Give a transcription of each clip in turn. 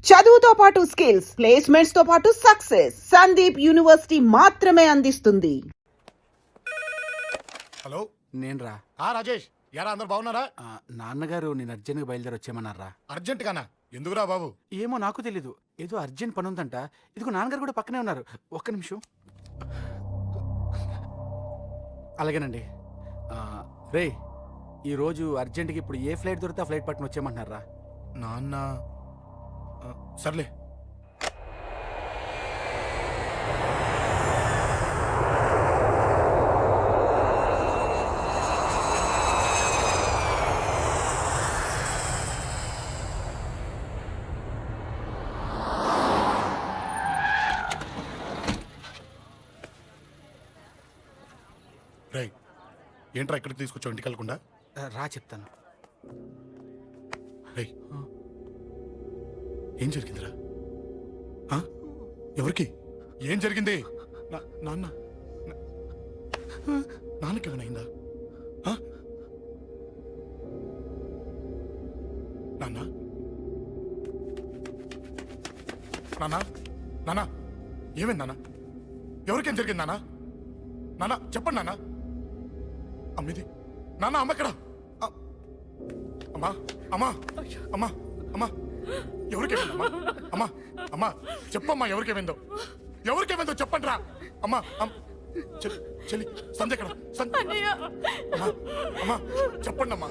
చదువుతో పాటు skills, placements తో పాటు సక్సెస్ సందీప్ యూనివర్సిటీ మాత్రమే అందిస్తుంది. హలో, నేను రా. రాజేష్, యారా అందరు బాగున్నారా? నాన్నగారు నేను అర్జెంట్గా బయలుదేరి వచ్చేయమన్నారా? అర్జెంట్ గానా? ఎందుకురా బాబు? ఏమో నాకు తెలీదు, ఏదో అర్జెంట్ పని ఉందంట. ఇదిగో నాన్నగారు కూడా పక్కనే ఉన్నారు. ఒక్క నిమిషం. అలాగేనండి. రే, ఈరోజు అర్జెంట్గా ఇప్పుడు ఏ ఫ్లైట్ దొరికితే ఆ ఫ్లైట్ పట్టుకుని వచ్చేయమంటున్నారా? నాన్న సర్లే. రేయ్, ఏంట్రా ఇక్కడికి తీసుకొచ్చావు ఇంటికి వెళ్ళకుండా? రా చెప్తాను. రేయ్, ఏం జరిగిందిరా? ఎవరికి ఏం జరిగింది? నాన్న నాన్నకి ఏమైనా నాన్న నాన్న నాన్న ఏమైంది నాన్న? ఎవరికేం జరిగింది నాన్న? నాన్న చెప్పండి నాన్న. అమ్మిది నాన్న, అమ్మ ఎక్కడ? అమ్మా అమ్మా అమ్మా అమ్మా ఎవరికేమైందమ్మా? అమ్మా అమ్మా చెప్పమ్మా, ఎవరికేమైందో? ఎవరికేమైందో చెప్పండి రా. అమ్మా చెల్లి సంధ్య ఎక్కడ? అమ్మా అమ్మా చెప్పండి అమ్మా,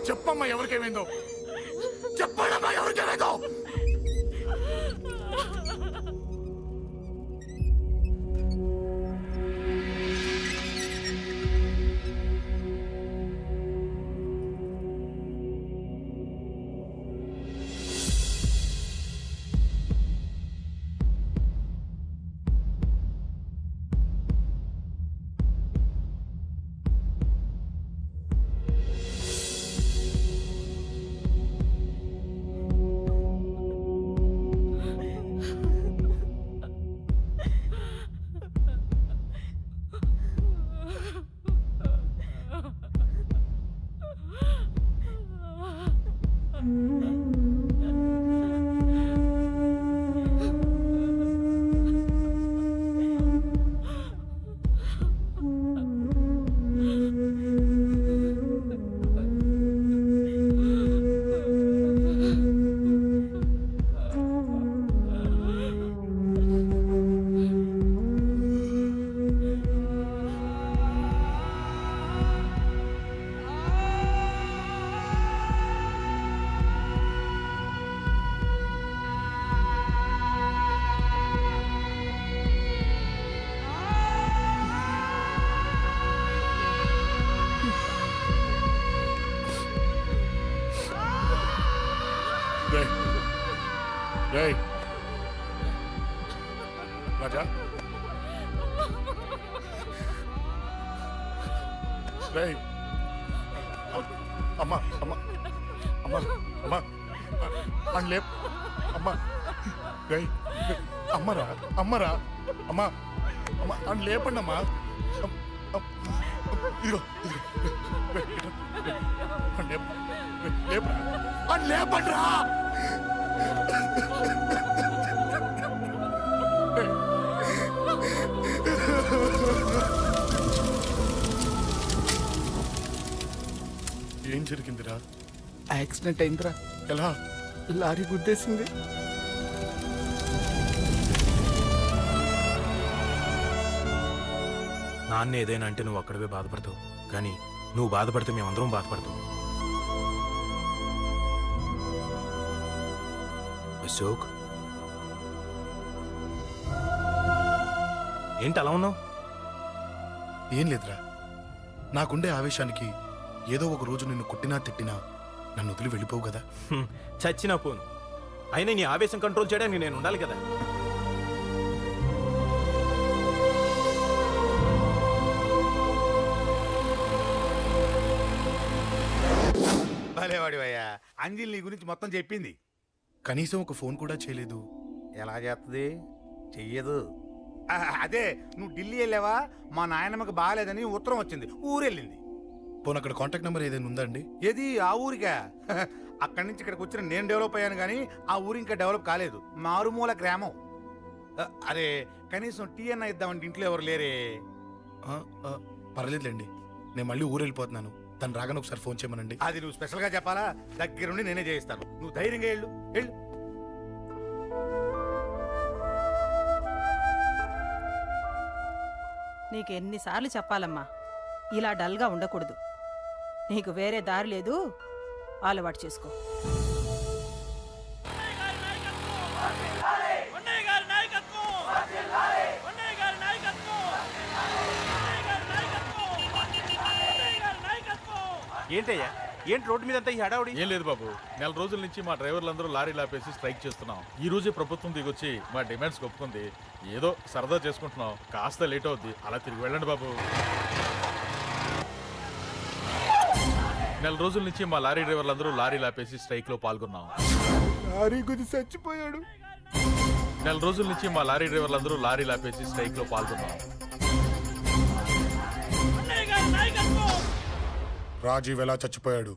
చెప్పమ్మా ఎవరికేమైందో? చెప్పండి అమ్మా ఎవరికేమైందో? రేయ్ రాజా, రేయ్ అమ్మా అమ్మా అమ్మా అమ్మా అని లేప్ అమ్మా. రేయ్ అమ్మరా అమ్మరా అమ్మా అమ్మా అని లేపండి అమ్మా. ఇదిగో లేపరా అని లేపండి రా. ఏం జరిగిందిరా? యాక్సిడెంట్ అయిందిరా. ఎలా? లారీ గుద్దేసింది. నాన్న ఏదైనా అంటే నువ్వు అక్కడవే బాధపడతావు, కానీ నువ్వు బాధపడితే మేమందరం బాధపడతాం. అశోక్, ఏంటి అలా ఉన్నావు? ఏం లేదురా, నాకుండే ఆవేశానికి ఏదో ఒక రోజు నిన్ను కొట్టినా తిట్టినా నన్ను వదిలి వెళ్ళిపోవు కదా. చచ్చినా పోను, అయినా నీ ఆవేశం కంట్రోల్ చేయడానికి నేను ఉండాలి కదా. భలేవాడి అయ్యా, అంజలి నీ గురించి మొత్తం చెప్పింది. కనీసం ఒక ఫోన్ కూడా చేయలేదు. ఎలా చేస్తుంది? చెయ్యదు. అదే నువ్వు ఢిల్లీ వెళ్ళావా, మా నాయనమ్మకి బాగాలేదని ఉత్తరం వచ్చింది, ఊరెళ్ళింది. పోనీ అక్కడ కాంటాక్ట్ నెంబర్ ఏదైనా ఉందా అండి? ఏది ఆ ఊరికా? అక్కడి నుంచి ఇక్కడికి వచ్చిన నేను డెవలప్ అయ్యాను కానీ ఆ ఊరు ఇంకా డెవలప్ కాలేదు. మారుమూల గ్రామం. అరే కనీసం టీ అన్న ఇద్దామంటే ఇంట్లో ఎవరు లేరే. పర్లేదులేండి, నేను మళ్ళీ ఊరు వెళ్ళిపోతున్నాను. తను రాగానే ఒకసారి ఫోన్ చేయమనండి. అది నువ్వు స్పెషల్గా చెప్పాలా? దగ్గరుండి నేనే చేయిస్తాను. నువ్వు ధైర్యంగా వెళ్ళు వెళ్ళు. నీకు ఎన్నిసార్లు చెప్పాలమ్మా, ఇలా డల్గా ఉండకూడదు. నీకు వేరే దారి లేదు, అలవాటు చేసుకో. ఏంటయ్యా, ఏంటి రోడ్డు మీద అంతా ఈ హడావుడి? ఏం లేదు బాబు, నెల రోజుల నుంచి మా డ్రైవర్లందరూ లారీలు ఆపేసి స్ట్రైక్ చేస్తున్నాం. ఈ రోజే ప్రభుత్వం దిగొచ్చి మా డిమాండ్స్ ఒప్పుకుంది. ఏదో సరదా చేసుకుంటున్నాం, కాస్త లేట్ అవుద్ది, అలా తిరిగి వెళ్ళండి బాబు. నెల రోజుల నుంచి మా లారీ డ్రైవర్లందరూ లారీలు ఆపేసి స్ట్రైక్ లో పాల్గొన్నాం. లారీ గుద్ది చచ్చిపోయాడు. నెల రోజుల నుంచి మా లారీ డ్రైవర్లందరూ లారీలు ఆపేసి స్ట్రైక్ లో పాల్గొన్నాం. రాజీవ్ ఎలా చచ్చిపోయాడు?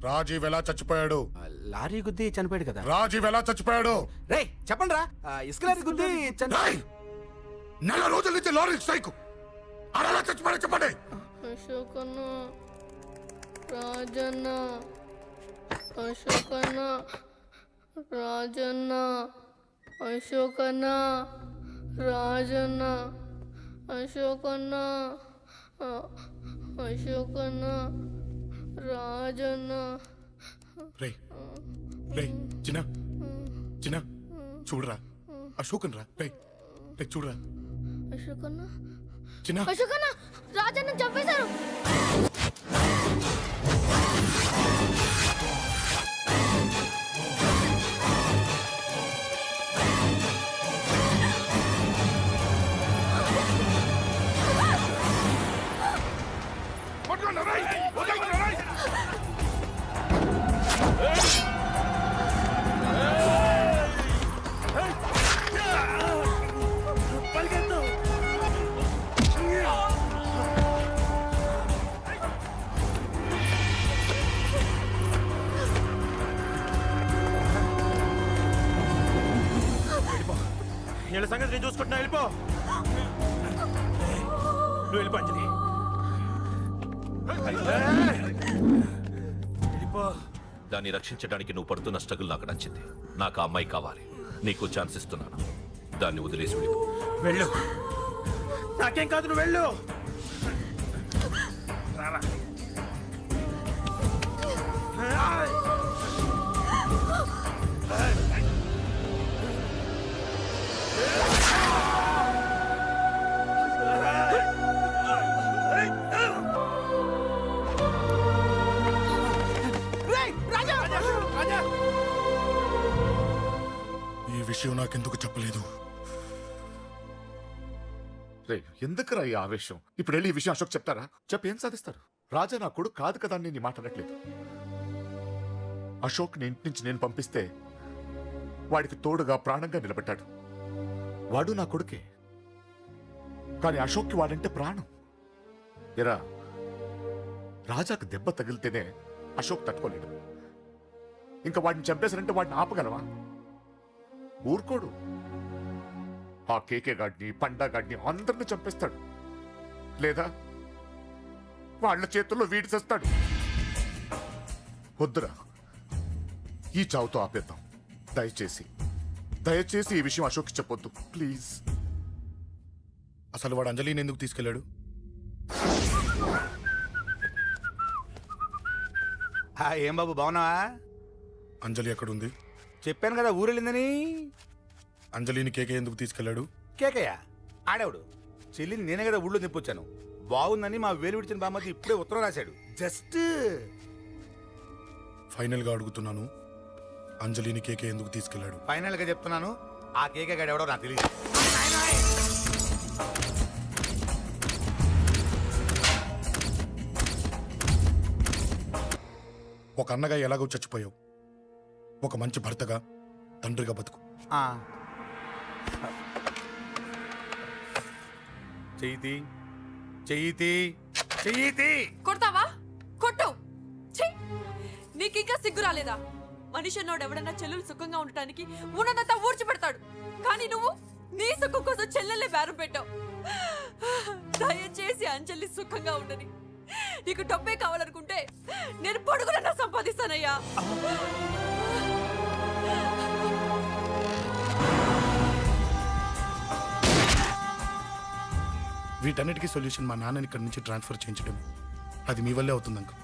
రాజీవ్ ఎలా చచ్చిపోయాడు? లారీ గుద్ది చనిపోయాడు కదా. రాజీవ్ ఎలా చచ్చిపోయాడు? రే చెప్పండి రా, ఇసుక లారీ గుద్ది రాయ్! నెల రోజుల నుంచి లారీ స్ట్రైక్, అలా చచ్చిపోయాడు చెప్పండి. అశోకన్న, రాజన్న, అశోకన్న, రాజన్న, అశోకన్న, రాజన్న, అశోకన్న, అశోకన్న, రాజన్న. రే రే చిన్న చిన్న చూడరా, అశోకన్ రా. రే రే చూడరా అశోకన్న, చిన్న. అశోకన్న, రాజన్న చంపేశారు. వీళ్ళ సంగతి నేను చూసుకుంటున్నా, వెళ్ళిపో. నువ్వు వెళ్ళిపో అంజలి, వెళ్ళిపో. దాన్ని రక్షించడానికి నువ్వు పడుతున్న స్ట్రగుల్ నాకు నచ్చింది. నాకు ఆ అమ్మాయి కావాలి. నీకు ఛాన్స్ ఇస్తున్నాను. దాన్ని వదిలేసి వెళ్ళిపో. వెళ్ళు, నాకేం కాదు, నువ్వు వెళ్ళు. రారా. ఈ విషయం నాకెందుకు చెప్పలేదు? రే ఎందుకురా ఈ ఆవేశం? ఇప్పుడు వెళ్ళి ఈ విషయం అశోక్ చెప్తారా? చెప్పి ఏం సాధిస్తారు? రాజా నా కొడుకు కాదు కదా అని నేను మాట్లాడట్లేదు. అశోక్ ని ఇంటి నుంచి నేను పంపిస్తే వాడికి తోడుగా ప్రాణంగా నిలబెట్టాడు. వాడు నా కొడుకే, కానీ అశోక్కి వాడంటే ప్రాణం. ఎరా, రాజాకు దెబ్బ తగిలితేనే అశోక్ తట్టుకోలేడు. ఇంకా వాడిని చంపేశారంటే వాడిని ఆపగలవా? ఊరుకోడు. ఆ కేకే గాడిని, పండా గాడిని అందరిని చంపేస్తాడు. లేదా వాళ్ళ చేతుల్లో వీడి చేస్తాడు. వద్దురా, ఈ చావుతో ఆపేద్దాం. దయచేసి ఈ విషయం అశోక్కి చెప్పొద్దు ప్లీజ్. అసలు వాడు అంజలిని ఎందుకు తీసుకెళ్ళాడు? ఏం బాబు బాగున్నావా? అంజలి ఎక్కడుంది? చెప్పాను కదా ఊరెళ్ళిందని. అంజలిని కేకే ఎందుకు తీసుకెళ్ళాడు? కేకయ్య ఆడేవాడు. చెల్లిని నేనే కదా ఊళ్ళో తిప్పొచ్చాను. బాగుందని మా వేలు విడిచిన బామ్మది ఇప్పుడే ఉత్తరం రాశాడు. జస్ట్ ఫైనల్ గా అడుగుతున్నాను, అంజలిని కేకే ఎందుకు తీసుకెళ్ళాడు? ఫైనల్ గా చెప్తున్నాను, ఆ కేకే గాడు ఎవడో నాకు తెలియదు. ఒక అన్నగా ఎలాగో చచ్చిపోయావు, ఒక మంచి భర్తగా, తండ్రిగా బతుకు. చెయ్యితి చెయ్యితి చెయ్యి కొడతావా కొట్టు ఛీ! నీకింకా సిగ్గు రాలేదా మనిషి అన్నోడు ఎవడన్నా చెల్లెలు సుఖంగా ఉండటానికి ఉన్నదంతా ఊడ్చిపెడతాడు కానీ నువ్వు నీ సుఖం కోసం చెల్లెల్ని బేరం పెట్టావు దయచేసి అంజలి సుఖంగా ఉండని నీకు డబ్బే కావాలనుకుంటే నేను పొడుగునన్నా సంపాదిస్తానయ్యా వీటన్నిటికీ సొల్యూషన్ మా నాన్నని ఇక్కడి నుంచి ట్రాన్స్ఫర్ చేయించడం. అది మీ వల్లే అవుతుంది అంకుల్.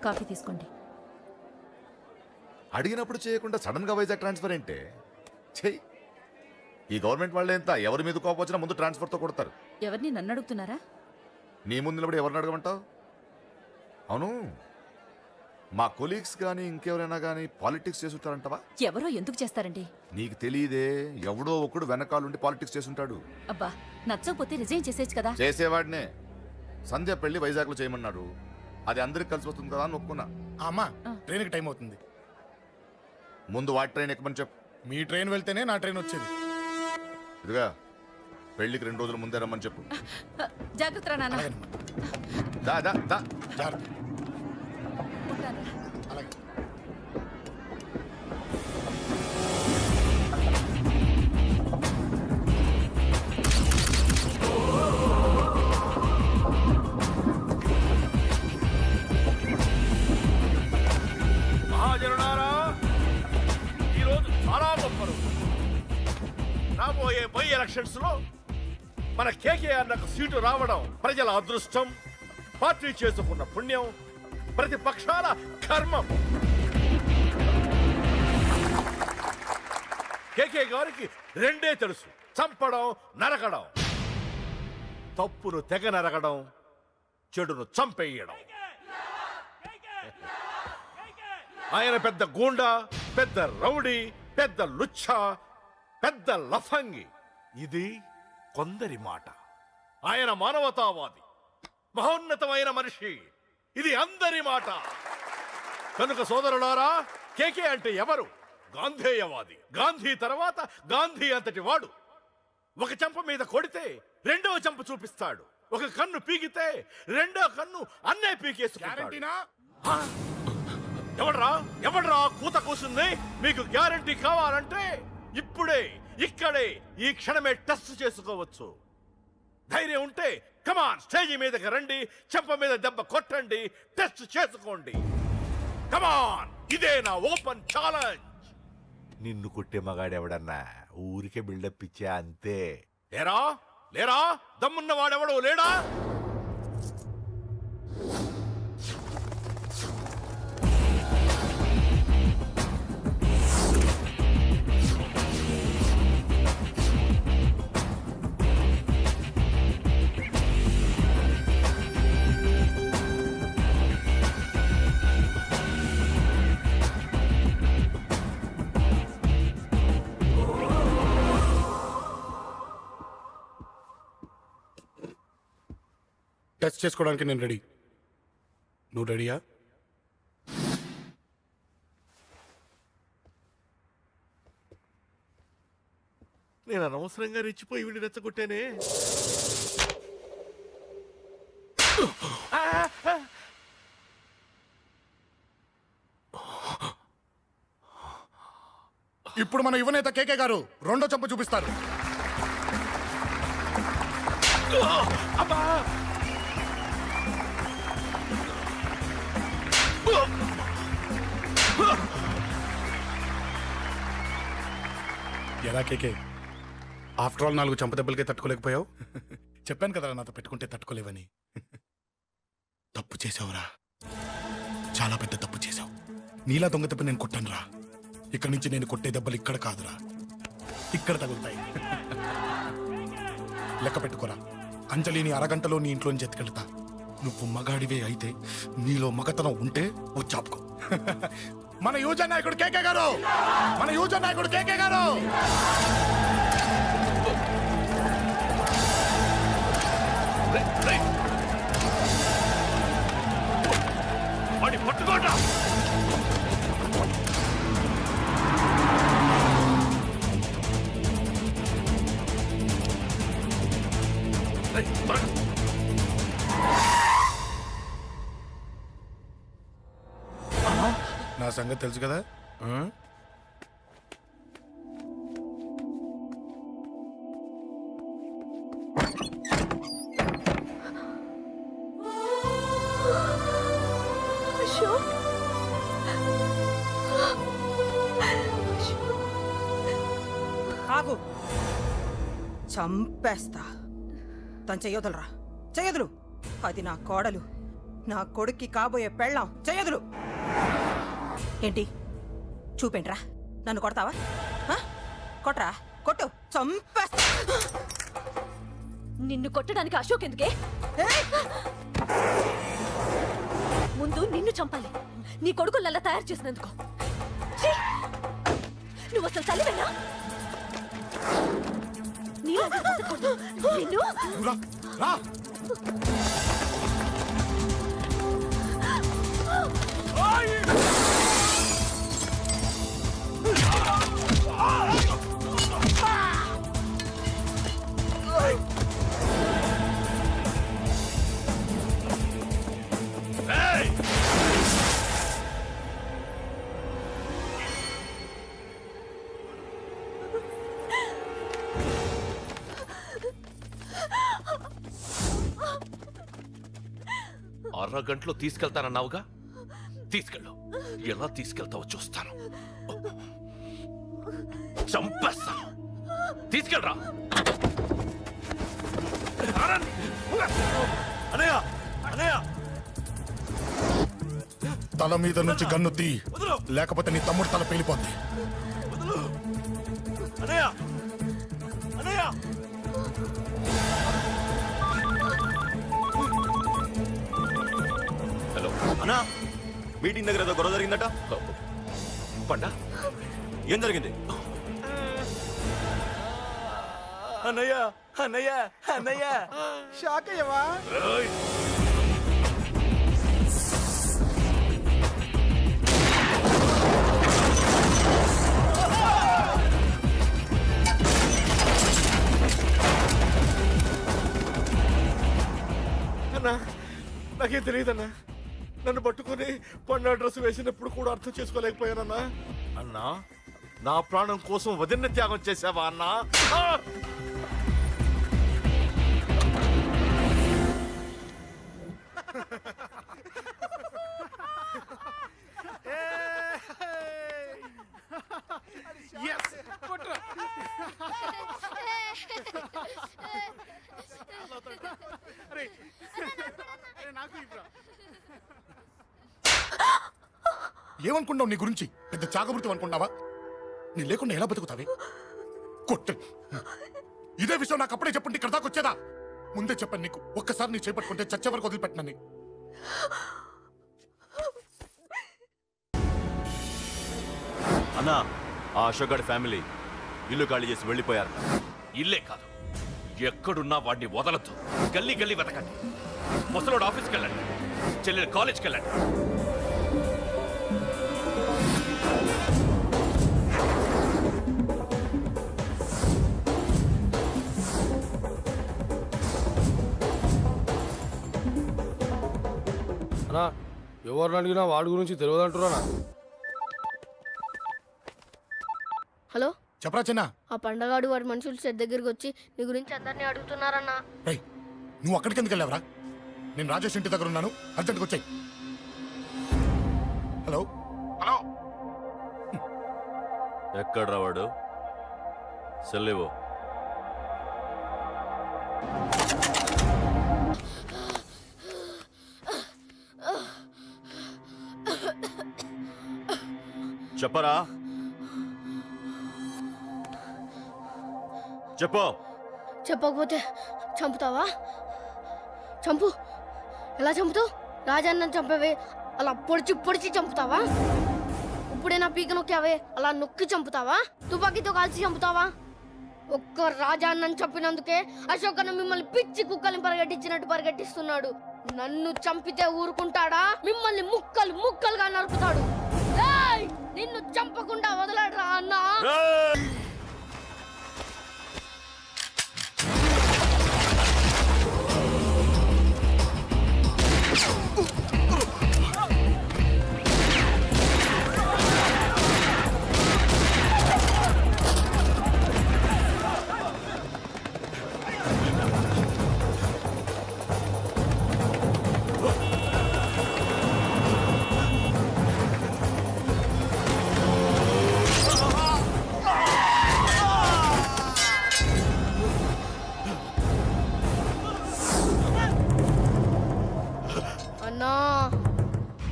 కాఫీ తీసుకోండి అడిగినప్పుడు చేయకుండా సడన్ గా వైజాగ్ ట్రాన్స్ఫర్ ఏంటే? చెయ్యి. ఈ గవర్నమెంట్ వాళ్ళే ఎంత ఎవరి మీద కోపం వచ్చినా ముందు ట్రాన్స్ఫర్తో కొడతారు. ఎవరిని నన్ను అడుగుతున్నారా నీ ముందు నిలబడి ఎవరిని అడగమంటావు? అవును, మా కొలీగ్స్ కానీ ఇంకెవరైనా కానీ పాలిటిక్స్ చేసుంటారంటవా? ఎవరో ఎందుకు చేస్తారండి నీకు తెలియదే, ఎవడో ఒకడు వెనకాలండి పాలిటిక్స్ చేసుంటాడు. అబ్బా నచ్చకపోతే రిజైన్ చేసేచ్చు కదా చేసేవాడినే. సంధ్య పెళ్లి వైజాగ్లో చేయమన్నాడు. అది అందరికి కలిసి వస్తుంది కదా అని ఒప్పుకున్నా. అమ్మా, ట్రైన్కి టైం అవుతుంది. ముందు వాటి ట్రైన్ ఎక్కమని చెప్పు. మీ ట్రైన్ వెళ్తేనే నా ట్రైన్ వచ్చేది. ఇదిగా పెళ్లికి 2 రోజుల ముందే రమ్మని చెప్పు. జాగ్రత్త నాన్న అలాగేనమ్మా. దా దా దా. జాగ్రత్త. ఉంటానురా. అలాగే. మహాజనులారా, ఈరోజు చాలా గొప్ప రోజు. రాబోయే బై ఎలక్షన్స్ లో మన కేకేఆర్ నాకు సీటు రావడం ప్రజల అదృష్టం, పార్టీ చేసుకున్న పుణ్యం, ప్రతిపక్షాల కర్మం. కేకే గారికి రెండే తెలుసు: చంపడం, నరకడం. తప్పును తెగ నరకడం, చెడును చంపేయడం. ఆయన పెద్ద గూండా, పెద్ద రౌడీ, పెద్ద లుచ్చ, పెద్ద లఫంగి. ఇది కొందరి మాట. ఆయన మానవతావాది, మహోన్నతమైన మనిషి. ఇది అందరి మాట. కనుక సోదరులారా, కేకే అంటే ఎవరు? గాంధేయవాది. గాంధీ తర్వాత గాంధీ అంతటి వాడు. ఒక చెంప మీద కొడితే రెండవ చెంప చూపిస్తాడు. ఒక కన్ను పీకితే రెండో కన్ను అన్నే పీకేసుకుంటాడు. ఎవడ్రా కూత కూసింది? మీకు గ్యారంటీ కావాలంటే ఇప్పుడే ఇక్కడే ఈ క్షణమే టెస్ట్ చేసుకోవచ్చు. ధైర్యం ఉంటే కమాన్, స్టేజి మీదకి రండి, చెంప మీద దెబ్బ కొట్టండి, టెస్ట్ చేసుకోండి. కమాన్, ఇదే నా ఓపెన్ ఛాలెంజ్. నిన్ను కొట్టే మగాడెవడన్నా ఊరికే బిల్డప్ ఇచ్చా అంతే. లేరా దమ్మున్న వాడెవడో లేడా? టెస్ట్ చేసుకోవడానికి నేను రెడీ. నువ్వు రెడీయా? నేను అనవసరంగా రెచ్చిపోయి వీడిని రెచ్చగొట్టానే. ఇప్పుడు మన యువనేత కేకే గారు రెండో చెంప చూపిస్తారు. ఎలా కేకే, ఆఫ్టర్ ఆల్ 4 చంపదెబ్బలకే తట్టుకోలేకపోయావు? చెప్పాను కదా నాతో పెట్టుకుంటే తట్టుకోలేవని. తప్పు చేసావురా, చాలా పెద్ద తప్పు చేసావు. నీలా దొంగ దెబ్బ నేను కొట్టాను రా. ఇక్కడి నుంచి నేను కొట్టే దెబ్బలు ఇక్కడ కాదురా, ఇక్కడ తగులుతాయి. లెక్క పెట్టుకోరా, అంజలిని అరగంటలో నీ ఇంట్లోని ఎత్తుకెళ్తా. నువ్వు మగాడివే అయితే, నీలో మగతనం ఉంటే ఓ చాపుకో. మన యువజన నాయకుడు కేకే గారు, మన యువజన నాయకుడు కేకే గారు. వాడిని పట్టుకోండి. రేయ్, త్వరగా. నా సంగతి తెలుసు కదా. అశోక్ ఆగు, చంపేస్తా. తను చెయ్యొదలరా, చెయ్యదులు. అది నా కోడలు, నా కొడుక్కి కాబోయే పెళ్ళాం. చెయ్యదులు. ఏంటి చూపేంట్రా? నన్ను కొడతావా? ఆ? కొట్రా, కొట్టు, చంపేస్తా. నిన్ను కొట్టడానికి అశోక్ ఎందుకే? ముందు నిన్ను చంపాలి, నీ కొడుకులల్లా తయారు చేసినందుకు. ఛీ! నువ్వు అసలు తల్లివేనా? నీలాంటి బతకూడదు. నిన్ను రా, రా. రేయ్! అరగంటలో తీసుకెళ్తానన్నావుగా, తీసుకెళ్ళు. ఎలా తీసుకెళ్తావో చూస్తాను. చంపేస్తాను. తీసుకెళ్ళరా. అనయ్య అనయ్య తల మీద నుంచి గన్ను తీ, లేకపోతే నీ తమ్ముడు తల పేలిపోద్ది. అనయ్య అనయ్య హలో అన్నా, మీటింగ్ దగ్గర ఏదో గొడవ జరిగిందట. పండా, ఏం జరిగింది? అన్నయ్య అన్నయ్య అన్నయ్య షాక్ అయ్యవా? రేయ్! అన్నా, నాకేం తెలియదన్నా. నన్ను పట్టుకుని పండు డ్రెస్ వేసినప్పుడు కూడా అర్థం చేసుకోలేకపోయానన్నా. అన్నా, నా ప్రాణం కోసం వదిన త్యాగం చేసావా అన్నా? ఆ! ఏమనుకున్నావు నీ గురించి? పెద్ద చాగమృతం అనుకున్నావా? నీ లేకుండా ఎలా బతుకుతావే? కొట్టు. ఇదే విషయం నాకు అప్పుడే చెప్పుంటే ఇక్కడ దాకా వచ్చేదా? ముందే చెప్పాను నీకు, ఒక్కసారి నీ చేపట్టుకుంటే చచ్చే వరకు వదిలిపెట్టినని. అన్నా, ఆ అశోక్ గారి ఫ్యామిలీ ఇల్లు ఖాళీ చేసి వెళ్ళిపోయారు. ఇల్లే కాదు, ఎక్కడున్నా వాడిని వదలద్దు. గల్లీ గల్లీ వెతకండి. ముసలోడు ఆఫీస్కి వెళ్ళండి, చెల్లెలు కాలేజ్కి వెళ్ళండి. అన్నా, ఎవరిని అడిగినా వాడి గురించి తెలియదంటున్నా. హలో, చెప్పరా చిన్న. ఆ పండగాడు వాడి మనుషులు సెట్ దగ్గరికి వచ్చి నీ గురించి అందరినీ అడుగుతున్నారన్నా. రేయ్, నువ్వు అక్కడికి ఎందుకు వెళ్ళావరా? నేను రాజేష్ ఇంటి దగ్గర ఉన్నాను, అర్జెంట్గా వచ్చాయి. Hello hello. ఎక్కడ వాడు? సెల్లివో. చెప్పరా, చెప్పు. చెప్పకపోతే చంపుతావా? చంపు. ఎలా చంపుతావు? రాజాన్నని చంపవే అలా పొడిచి పొడిచి చంపుతావా? ఇప్పుడైనా పీక నొక్కావే అలా నొక్కి చంపుతావా? తుపాకీతో కాల్చి చంపుతావా? ఒక్క రాజాన్నని చంపినందుకే అశోక్ అన్న మిమ్మల్ని పిచ్చి కుక్కల్ని పరిగెట్టించినట్టు పరిగెట్టిస్తున్నాడు. నన్ను చంపితే ఊరుకుంటాడా మిమ్మల్ని ముక్కలు ముక్కలుగా నరుకుతాడు. ఏయ్! నిన్ను చంపకుండా వదలడరా అన్నా. అన్నా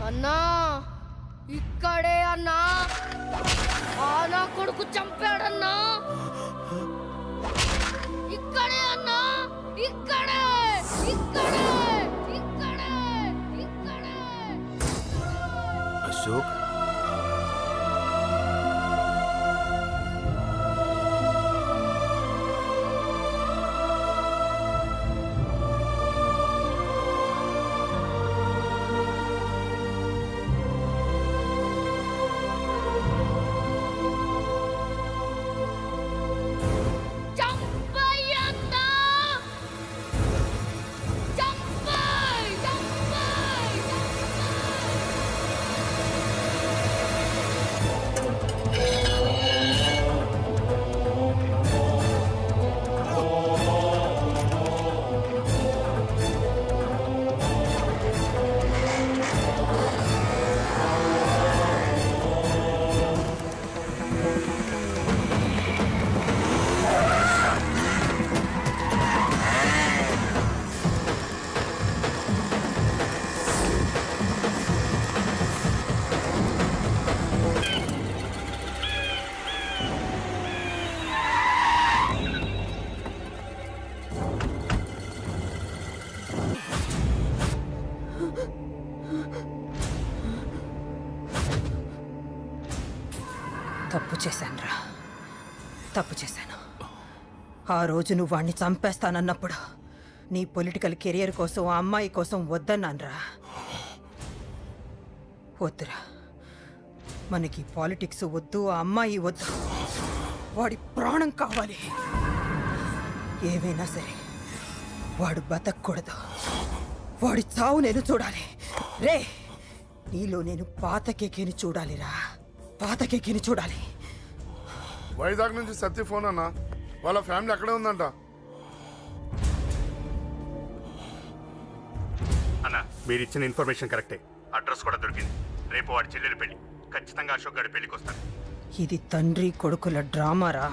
అన్నా ఇక్కడే అన్నా. ఆ నా కొడుకు చంపాడన్నా. ఇక్కడే అన్నా. ఇక్కడే ఇక్కడే ఇక్కడే ఇక్కడే. అశోక్ చంపయ్యన్నా. చంపయ్ చంపయ్ చంపయ్. తప్పు చేశానురా, తప్పు చేశాను. ఆ రోజు నువ్వు వాణ్ణి చంపేస్తానన్నప్పుడు నీ పొలిటికల్ కెరియర్ కోసం ఆ అమ్మాయి కోసం వద్దన్నానురా. వద్దురా, మనకి పాలిటిక్స్ వద్దు, ఆ అమ్మాయి వద్దు. వాడి ప్రాణం కావాలి. ఏమైనా సరే వాడు బతకూడదు. వాడి చావు నేను చూడాలి. రే, నీలో నేను పాతకెక్కిని చూడాలిరా, పాతకెక్కిని చూడాలి. వైజాగ్ నుంచి సత్య ఫోన్ అన్న, వాళ్ళ ఫ్యామిలీ అక్కడే ఉందంట. అన్న, మీరు ఇచ్చిన ఇన్ఫర్మేషన్ కరెక్టే. అడ్రస్ కూడా దొరికింది. రేపు వాడి చెల్లెలు పెళ్లి. ఖచ్చితంగా అశోక్ గారి పెళ్లికి వస్తాను. ఇది తండ్రి కొడుకుల డ్రామారా.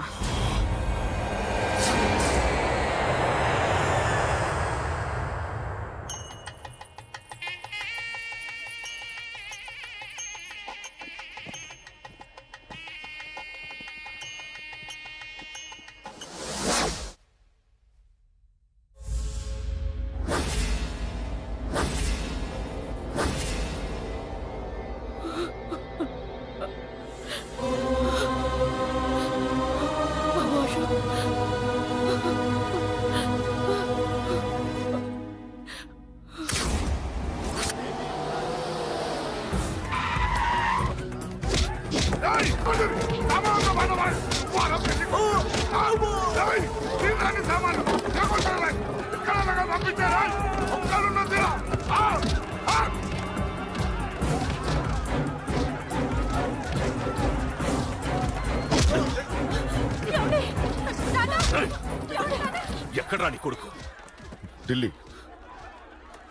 ఎక్కడ్రా నీ కొడుకు?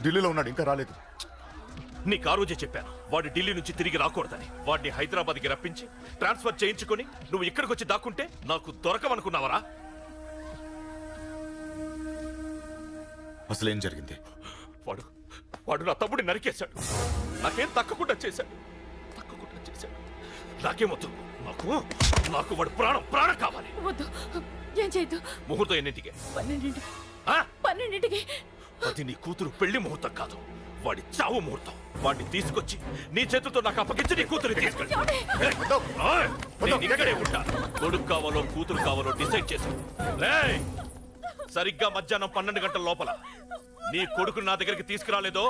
ఢిల్లీలో ఉన్నాడు, ఇంకా రాలేదు. నీకు ఆ రోజే చెప్పాను వాడు ఢిల్లీ నుంచి తిరిగి రాకూడదని. వాడిని హైదరాబాద్కి రప్పించి ట్రాన్స్ఫర్ చేయించుకొని నువ్వు ఇక్కడికి వచ్చి దాక్కుంటే నాకు దొరకమనుకున్నావరా? అసలేం జరిగింది? వాడు నా తమ్ముడిని నరికేశాడు. నాకేం తక్కకుండా చేశాడు. నాకేమొద్దు. నాకు వాడు ప్రాణం కావాలి. వద్దు, ఏం చేయొద్దు. ముహూర్తం ఎన్నింటికి? 12ంటికి. అది నీ కూతురు పెళ్లి ముహూర్తం కాదు, వాడి చావు ముహూర్తం. వాడిని తీసుకొచ్చి నీ చేతులతో నాకు అప్పగించి నీ కూతురు తీసుకెళ్ళి. ఇక్కడే ఉంటా. కొడుకు కావాలో కూతురు కావాలో డిసైడ్ చేశాను. సరిగ్గా మధ్యాహ్నం 12 గంటల లోపల నీ కొడుకుని నా దగ్గరికి తీసుకురాలేదో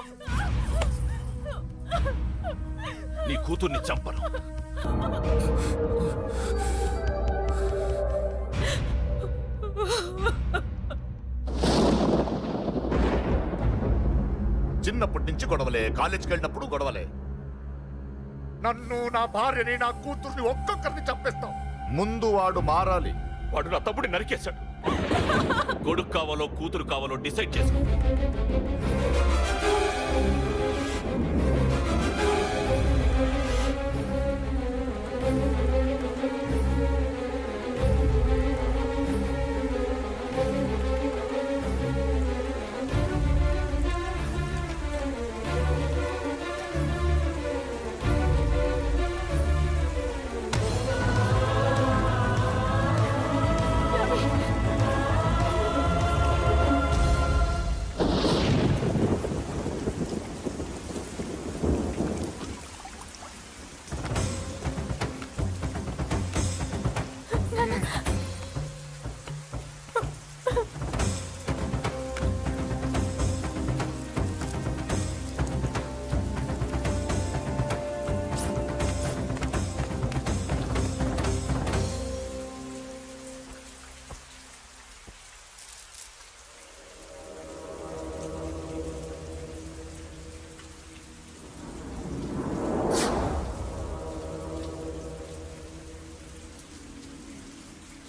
నీ కూతుర్ని చంపను. చిన్నప్పటి నుంచి గొడవలే, కాలేజీకి వెళ్ళినప్పుడు గొడవలే. నన్ను, నా భార్యని, నా కూతుర్ని ఒక్కొక్కరిని చంపేస్తాం. ముందు వాడు మారాలి. వాడు నా తమ్ముడిని నరికేశాడు. కొడుకు కావాలో కూతురు కావాలో డిసైడ్ చేసుకో.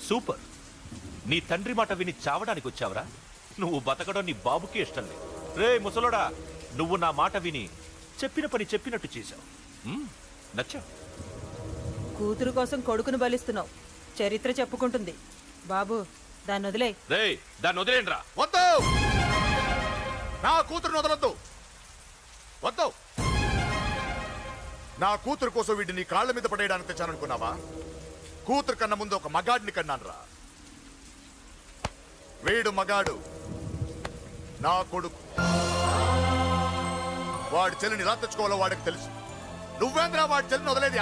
సూపర్. నీ తండ్రి మాట విని చావడానికి వచ్చావరా? నువ్వు బతకడం నీ బాబుకి ఇష్టం లేదు. రే ముసలోడా, నువ్వు నా మాట విని చెప్పిన పని చెప్పినట్టు చేశావు. నచ్చా? కూతురు కోసం కొడుకును బలిస్తున్నావు. చరిత్ర చెప్పుకుంటుంది. బాబు, దాన్ని వదిలే. రే దాన్ని వదిలేండ్రా. వద్దు, నా కూతురుని వదలొద్దు. వద్దు. నా కూతురు కోసం వీడిని నీ కాళ్ళ మీద పడేయడానికి తెచ్చాననుకున్నావా? కూతురు కన్నా ముందు ఒక మగాడిని కన్నాను రా. వీడు మగాడు, నా కొడుకు. వాడి చెల్లిని ఎలా తెచ్చుకోవాలో వాడికి తెలుసు. నువ్వేంద్రా వాడి చెల్లిని వదిలేది?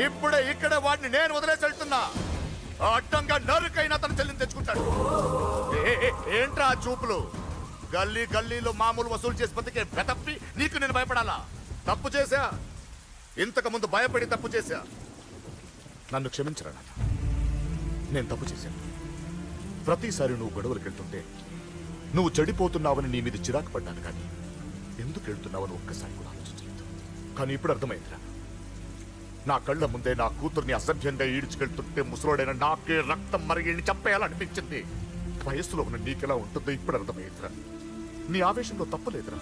ఇప్పుడే ఇక్కడే వాడిని నేను వదిలేసి వెళ్తున్నా. అడ్డంగా నరుకైనా తన చెల్లిని తెచ్చుకుంటాడు. ఏంట్రా ఆ చూపులు? గల్లీ గల్లీలో మామూలు వసూలు చేసి బతికే బెతప్పి నీకు నేను భయపడాలా? తప్పు చేశా, ఇంతకు ముందు భయపడి తప్పు చేశా. నన్ను క్షమించరా నాన్న, నేను తప్పు చేశాను. ప్రతిసారి నువ్వు గొడవలకు వెళ్తుంటే నువ్వు చెడిపోతున్నావని నీ మీద చిరాకు పడ్డాను, కానీ ఎందుకు వెళ్తున్నావని ఒక్కసారి కూడా ఆలోచించలేదు. కానీ ఇప్పుడు అర్థమైందిరా, నా కళ్ళ ముందే నా కూతుర్ని అసభ్యంగా ఈడ్చుకెళ్తుంటే ముసలోడైన నాకే రక్తం మరిగి చంపేయాలనిపించింది. వయస్సులో ఉన్న నీకెలా ఉంటుందో ఇప్పుడు అర్థమైందిరా. నీ ఆవేశంలో తప్పలేదురా.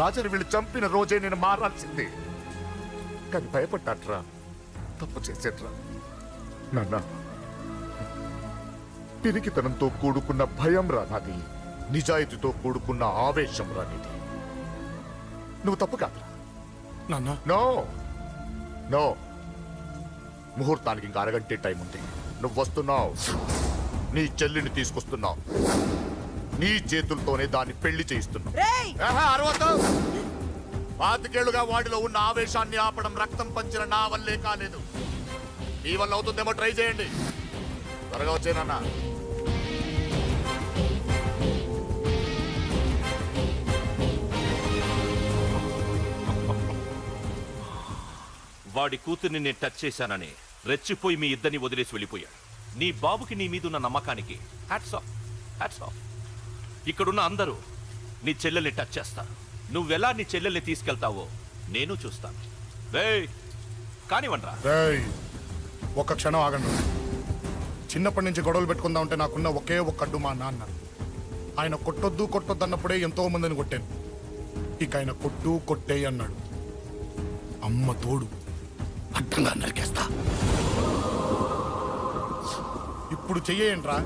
రాజని వీళ్ళు చంపిన రోజే నేను మారాల్సిందే, కానీ భయపడ్డాట్రా, తప్పు చేసేట్రా. నాన్న, పిరికితనంతో కూడుకున్న భయం రా నాది, నిజాయితీతో కూడుకున్న ఆవేశం రా నీది. నువ్వు తప్పు కాదురా నాన్న. నో నో, ముహూర్తానికి ఇంకా అరగంటే టైం ఉంది. నువ్వు వస్తున్నావు, నీ చెల్లిని తీసుకొస్తున్నావు, నీ చేతులతోనే దాన్ని పెళ్లి చేయిస్తున్నావు. అరవద్దు. 25 ఏళ్లుగా వాడిలో ఉన్న ఆవేశాన్ని ఆపడం రక్తం పంచిన నా వల్లే కాలేదు. ఈ వల్ల అవుతుందేమో ట్రై చేయండి. త్వరగా వచ్చేనన్నా. వాడి కూతుర్ని నేను టచ్ చేశానని రెచ్చిపోయి మీ ఇద్దరిని వదిలేసి వెళ్ళిపోయాడు. నీ బాబుకి నీ మీదున్న నమ్మకానికి హ్యాట్స్ ఆఫ్, హ్యాట్స్ ఆఫ్. ఇక్కడున్న అందరూ నీ చెల్లెల్ని టచ్ చేస్తారు. నువ్వెలా నీ చెల్లెల్ని తీసుకెళ్తావో నేను చూస్తాను. రేయ్ కానివ్వండ్రా. ఒక్క క్షణం ఆగండి. చిన్నప్పటి నుంచి గొడవలు పెట్టుకుందాం అంటే నాకున్న ఒకే ఒక్క అడ్డు మా నాన్న. ఆయన కొట్టొద్దు కొట్టొద్దు అన్నప్పుడే ఎంతో మందిని కొట్టాను. ఇక ఆయన కొట్టు కొట్టే అన్నాడు. అమ్మ తోడు అడ్డంగా నరికేస్తా. ఇప్పుడు చెయ్యండి రా.